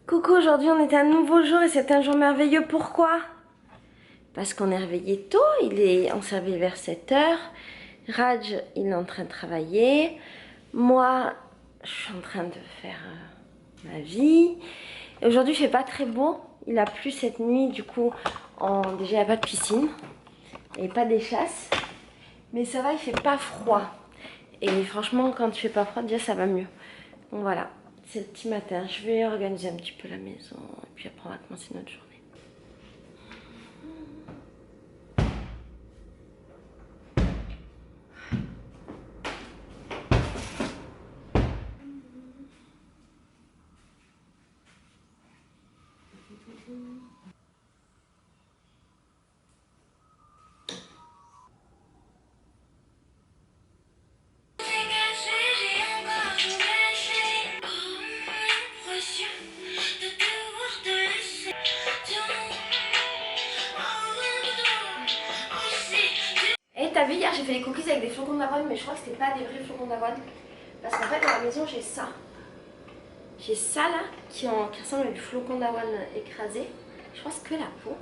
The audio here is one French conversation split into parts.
Coucou, aujourd'hui on est un nouveau jour et c'est un jour merveilleux. Pourquoi? Parce qu'on est réveillé tôt, on s'est réveillé vers 7 h. Raj, il est en train de travailler. Moi, je suis en train de faire ma vie. Et aujourd'hui, il fait pas très beau. Il a plu cette nuit, du coup, déjà il n'y a pas de piscine et pas d'échasse. Mais ça va, il fait pas froid. Et franchement, quand il fait pas froid, déjà ça va mieux. Donc voilà, c'est le petit matin. Je vais organiser un petit peu la maison et puis après on va commencer notre journée. Et t'as vu, hier j'ai fait les cookies avec des flocons d'avoine, mais je crois que c'était pas des vrais flocons d'avoine. Parce qu'en fait dans la maison j'ai ça. J'ai ça là qui ressemble à du flocon d'avoine écrasé. Je pense que la peau.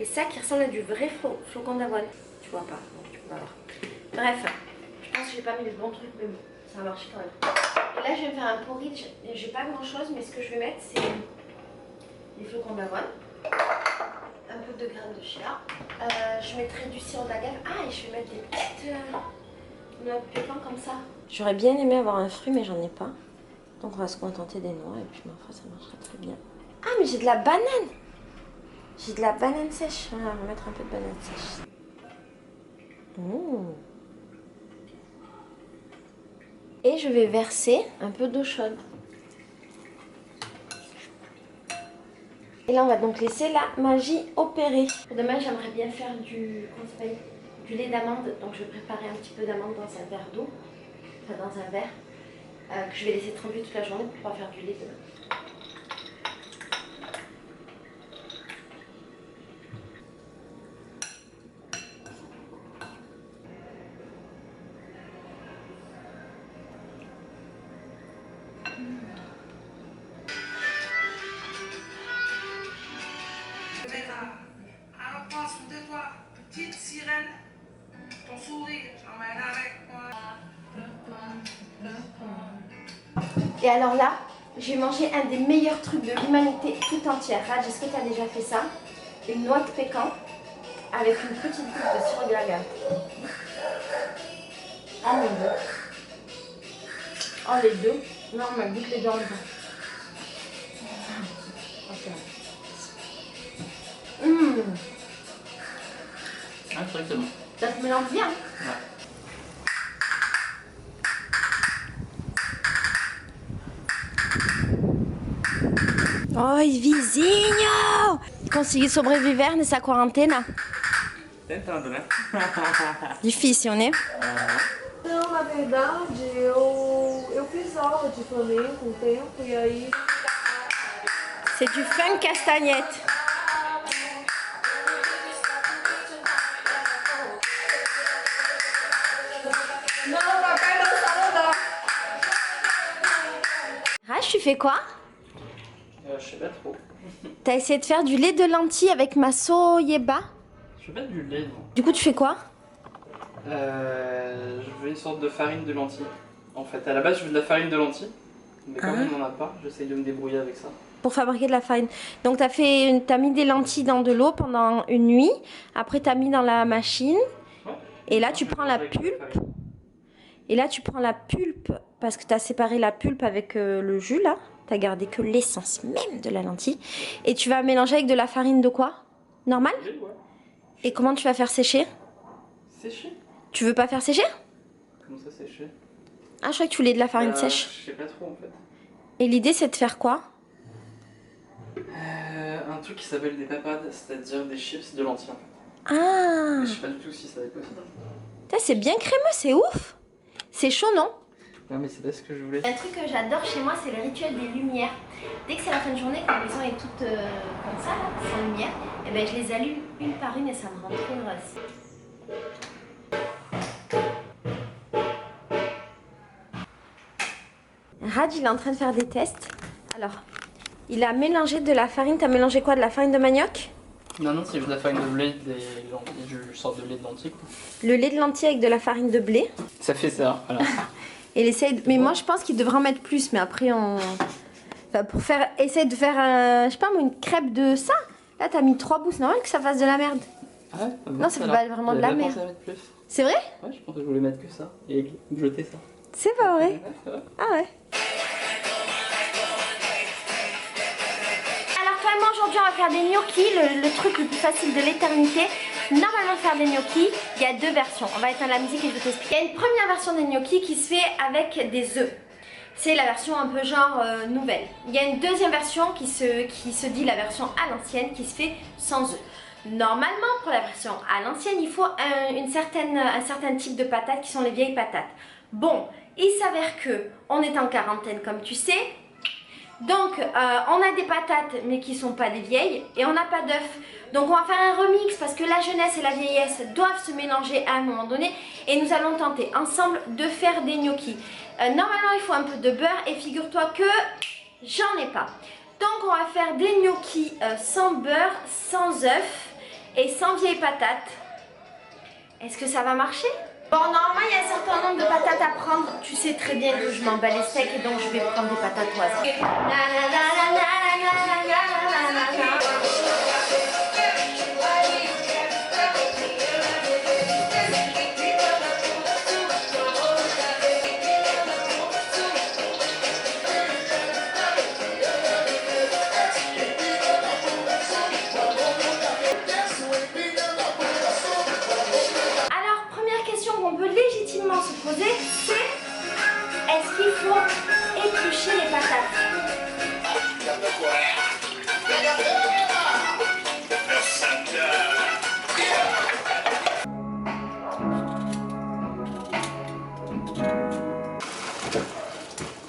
Et ça qui ressemble à du vrai flocon d'avoine. Tu vois pas, donc tu peux pas voir. Bref, je pense que j'ai pas mis le bon truc, mais bon, ça a marché quand même. Et là je vais me faire un porridge. J'ai pas grand chose, mais ce que je vais mettre c'est des flocons d'avoine. Un peu de graines de chia. Je mettrai du sirop d'agave. Ah, et je vais mettre des petites noix de pécan comme ça. J'aurais bien aimé avoir un fruit, mais j'en ai pas. Donc on va se contenter des noix et puis ma foi, ça marchera très bien. Ah, mais j'ai de la banane. J'ai de la banane sèche. Voilà, on va mettre un peu de banane sèche. Mmh. Et je vais verser un peu d'eau chaude. Et là, on va donc laisser la magie opérer. Pour demain, j'aimerais bien faire du lait d'amande. Donc, je vais préparer un petit peu d'amande dans un verre d'eau. Enfin, dans un verre. Que je vais laisser tremper toute la journée pour pouvoir faire du lait demain. Alors pense de toi, petite sirène, ton sourire, j'emmène avec moi. Et alors là, j'ai mangé un des meilleurs trucs de l'humanité tout entière. Raj, est-ce que tu as déjà fait ça? Une noix de pécan avec une petite goutte de sirop d'agave. Oh mon dieu. Oh les deux. Non, mais goûte les deux en même temps. Ok. Ah, c'est vrai que c'est bon. Ça se mélange bien. Ouais. Oh, il vizinho! Consegui sobreviver nessa quarentena? Tentando, né? Difícil, né? Não, na verdade, eu fiz aula de flamenco um tempo e aí. C'est du fun castagnette. Não, papai não sabe não. Rach, tu fais quoi? Je sais pas trop. T'as essayé de faire du lait de lentilles avec ma soyeba? Je fais pas du lait, non. Du coup, tu fais quoi? Je veux une sorte de farine de lentilles. En fait, à la base, je veux de la farine de lentilles. Mais comme on n'en a pas, j'essaye de me débrouiller avec ça. Pour fabriquer de la farine. Donc, t'as mis des lentilles dans de l'eau pendant une nuit. Après, t'as mis dans la machine. Ouais. Et là, tu prends la Avec pulpe. farine. Et là, tu prends la pulpe parce que tu as séparé la pulpe avec le jus là. Tu as gardé que l'essence même de la lentille. Et tu vas mélanger avec de la farine de quoi? Normal? Oui, ouais. Et comment tu vas faire sécher? Sécher? Tu veux pas faire sécher? Comment ça sécher? Ah, je croyais que tu voulais de la farine sèche. Je sais pas trop en fait. Et l'idée, c'est de faire quoi? Un truc qui s'appelle des papades, c'est-à-dire des chips de lentilles en fait. Ah! Mais je sais pas du tout si ça va être possible. Putain, c'est bien crémeux, c'est ouf! C'est chaud, non? Non mais c'est pas ce que je voulais. Un truc que j'adore chez moi, c'est le rituel des lumières. Dès que c'est la fin de journée, que la maison est toute comme ça, là, sans lumière, et ben je les allume une par une et ça me rend trop heureuse. Raj, il est en train de faire des tests. Alors, Il a mélangé de la farine. T'as mélangé quoi? De la farine de manioc? Non, non, c'est juste de la farine de blé, du sorte de lait de lentilles. Quoi. Le lait de lentilles avec de la farine de blé. Ça fait ça, voilà. Et il essaye mais moi je pense qu'il devrait en mettre plus, mais après on... Enfin, pour faire... Essaye de faire, je sais pas moi, une crêpe de ça. Là t'as mis 3 bouts, c'est normal que ça fasse de la merde. Ah ouais? Non, ça fait pas vraiment de la merde. C'est vrai? Ouais, je pensais que je voulais mettre que ça et jeter ça. C'est pas vrai? Ouais, c'est vrai. Ah ouais. Alors toi et moi aujourd'hui on va faire des gnocchis, le truc le plus facile de l'éternité. Normalement faire des gnocchis, il y a 2 versions. On va éteindre la musique et je vais t'expliquer. Il y a une première version des gnocchis qui se fait avec des œufs. C'est la version un peu genre nouvelle. Il y a une deuxième version qui se dit la version à l'ancienne qui se fait sans œufs. Normalement pour la version à l'ancienne il faut un certain type de patates qui sont les vieilles patates. Bon, il s'avère que on est en quarantaine comme tu sais. Donc on a des patates mais qui sont pas des vieilles et on n'a pas d'œufs. Donc on va faire un remix parce que la jeunesse et la vieillesse doivent se mélanger à un moment donné. Et nous allons tenter ensemble de faire des gnocchis. Normalement il faut un peu de beurre et figure-toi que j'en ai pas. Donc on va faire des gnocchis sans beurre, sans œufs et sans vieilles patates. Est-ce que ça va marcher? Bon, normalement il y a un certain nombre de patates à prendre. Tu sais très bien que je m'en bats les steaks et donc je vais prendre des patates au hasard. Est-ce qu'il faut éplucher les patates?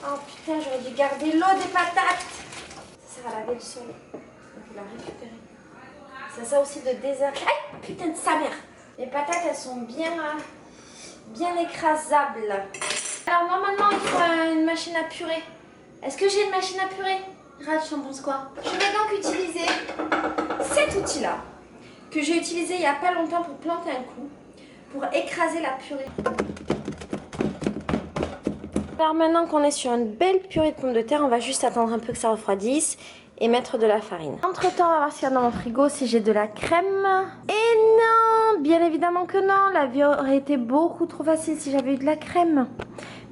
Oh putain, j'aurais dû garder l'eau des patates. Ça sert à laver le sol. Il faut la récupérer. Ça sert aussi de désert. Aïe, putain de sa mère. Les patates, elles sont bien écrasables. Alors normalement il faut une machine à purée. Est-ce que j'ai une machine à purée? Rach, t'en penses quoi? Je vais donc utiliser cet outil là que j'ai utilisé il n'y a pas longtemps pour planter un clou, pour écraser la purée. Alors maintenant qu'on est sur une belle purée de pommes de terre, on va juste attendre un peu que ça refroidisse et mettre de la farine. Entre temps on va voir s'il y a dans mon frigo, si j'ai de la crème. Et non, bien évidemment que non, la vie aurait été beaucoup trop facile si j'avais eu de la crème.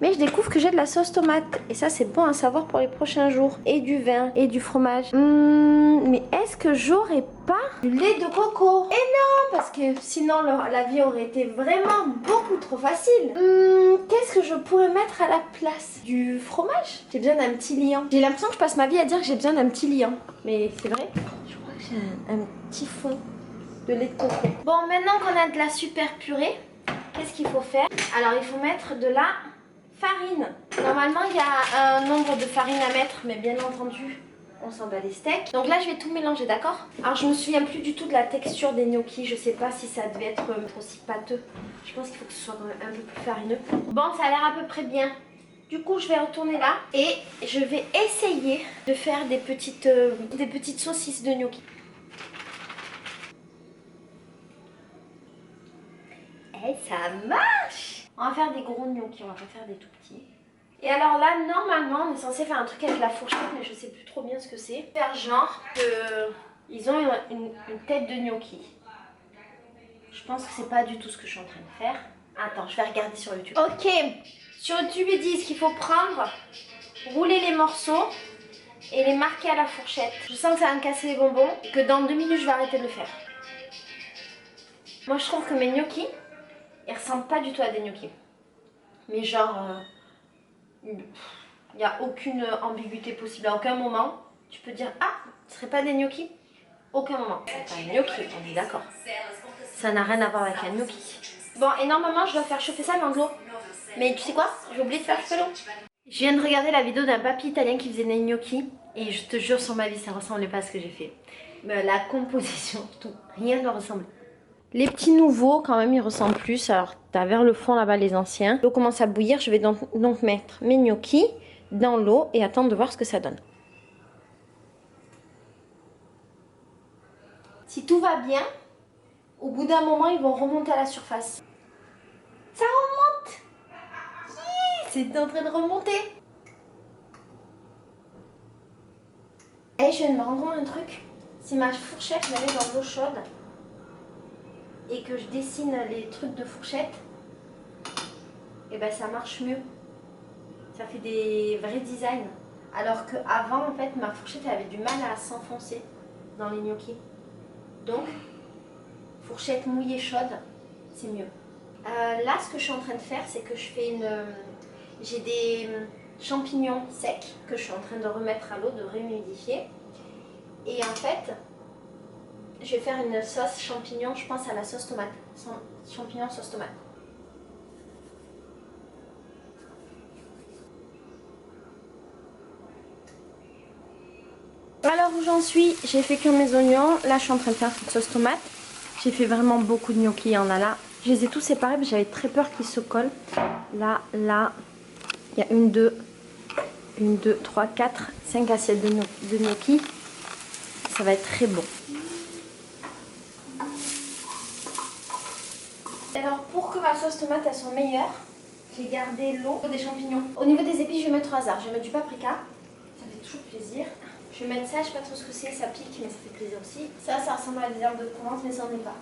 Mais je découvre que j'ai de la sauce tomate et ça c'est bon à savoir pour les prochains jours. Et du vin et du fromage. Mais est-ce que j'aurais pas du lait de coco? Et non, parce que sinon la vie aurait été vraiment beaucoup trop facile. Qu'est-ce que je pourrais mettre à la place? Du fromage? J'ai besoin d'un petit liant. J'ai l'impression que je passe ma vie à dire que j'ai besoin d'un petit liant. Mais c'est vrai, je crois que j'ai un petit fond de lait de coco. Bon, maintenant qu'on a de la super purée, qu'est-ce qu'il faut faire? Alors il faut mettre de la farine. Normalement il y a un nombre de farine à mettre, mais bien entendu on s'en bat les steaks. Donc là je vais tout mélanger, d'accord? Alors je me souviens plus du tout de la texture des gnocchis. Je sais pas si ça devait être aussi pâteux. Je pense qu'il faut que ce soit quand même un peu plus farineux. Bon, ça a l'air à peu près bien. Du coup je vais retourner là et je vais essayer de faire des petites saucisses de gnocchis. Et ça marche! On va faire des gros gnocchis, on va pas faire des tout petits. Et alors là, normalement, on est censé faire un truc avec la fourchette, mais je sais plus trop bien ce que c'est. Faire genre qu'ils ont une tête de gnocchi. Je pense que c'est pas du tout ce que je suis en train de faire. Attends, je vais regarder sur YouTube. Ok, sur YouTube ils disent qu'il faut prendre, rouler les morceaux et les marquer à la fourchette. Je sens que ça va me casser les bonbons et que dans 2 minutes je vais arrêter de le faire. Moi je trouve que mes gnocchis, ils ressemblent pas du tout à des gnocchis. Mais genre, il n'y a aucune ambiguïté possible. À aucun moment, tu peux dire, ah, ce serait pas des gnocchis? Aucun moment. C'est un gnocchi, on est d'accord. Ça n'a rien à voir avec un gnocchi. Bon, et normalement, je dois faire chauffer ça dans de l'eau. Mais tu sais quoi? J'ai oublié de faire chauffer l'eau. Je viens de regarder la vidéo d'un papy italien qui faisait des gnocchis. Et je te jure sur ma vie, ça ressemblait pas à ce que j'ai fait. Mais la composition, tout, rien ne ressemble. Les petits nouveaux, quand même, ils ressemblent plus. Alors, t'as vers le fond là-bas les anciens. L'eau commence à bouillir. Je vais donc mettre mes gnocchis dans l'eau et attendre de voir ce que ça donne. Si tout va bien, au bout d'un moment, ils vont remonter à la surface. Ça remonte! C'est en train de remonter. Et je viens de me rendre compte un truc. Si ma fourchette, je la mets dans de l'eau chaude et que je dessine les trucs de fourchette, et ben ça marche mieux. Ça fait des vrais designs. Alors qu'avant, en fait, ma fourchette elle avait du mal à s'enfoncer dans les gnocchis. Donc, fourchette mouillée chaude, c'est mieux. Là, ce que je suis en train de faire, c'est que je fais j'ai des champignons secs que je suis en train de remettre à l'eau, de réhumidifier. Et en fait, je vais faire une sauce champignon, je pense à la sauce tomate. Champignon sauce tomate. Alors où j'en suis, j'ai fait cuire mes oignons. Là, je suis en train de faire une sauce tomate. J'ai fait vraiment beaucoup de gnocchis, il y en a là. Je les ai tous séparés, mais j'avais très peur qu'ils se collent. Là, il y a 1, 2, 3, 4, 5 assiettes de gnocchis. Ça va être très bon. Alors pour que ma sauce tomate elle soit meilleure, j'ai gardé l'eau des champignons. Au niveau des épices, je vais mettre au hasard. Je vais mettre du paprika, ça fait toujours plaisir. Je vais mettre ça, je sais pas trop ce que c'est, ça pique mais ça fait plaisir aussi. Ça ressemble à des herbes de Provence mais ça n'en est pas.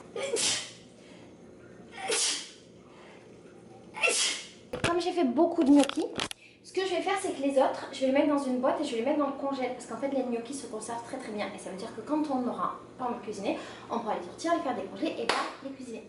Comme j'ai fait beaucoup de gnocchis, ce que je vais faire, c'est que les autres, je vais les mettre dans une boîte et je vais les mettre dans le congèle. Parce qu'en fait, les gnocchis se conservent très très bien. Et ça veut dire que quand on n'aura pas envie de cuisiner, on pourra les sortir, les faire décongeler et pas les cuisiner.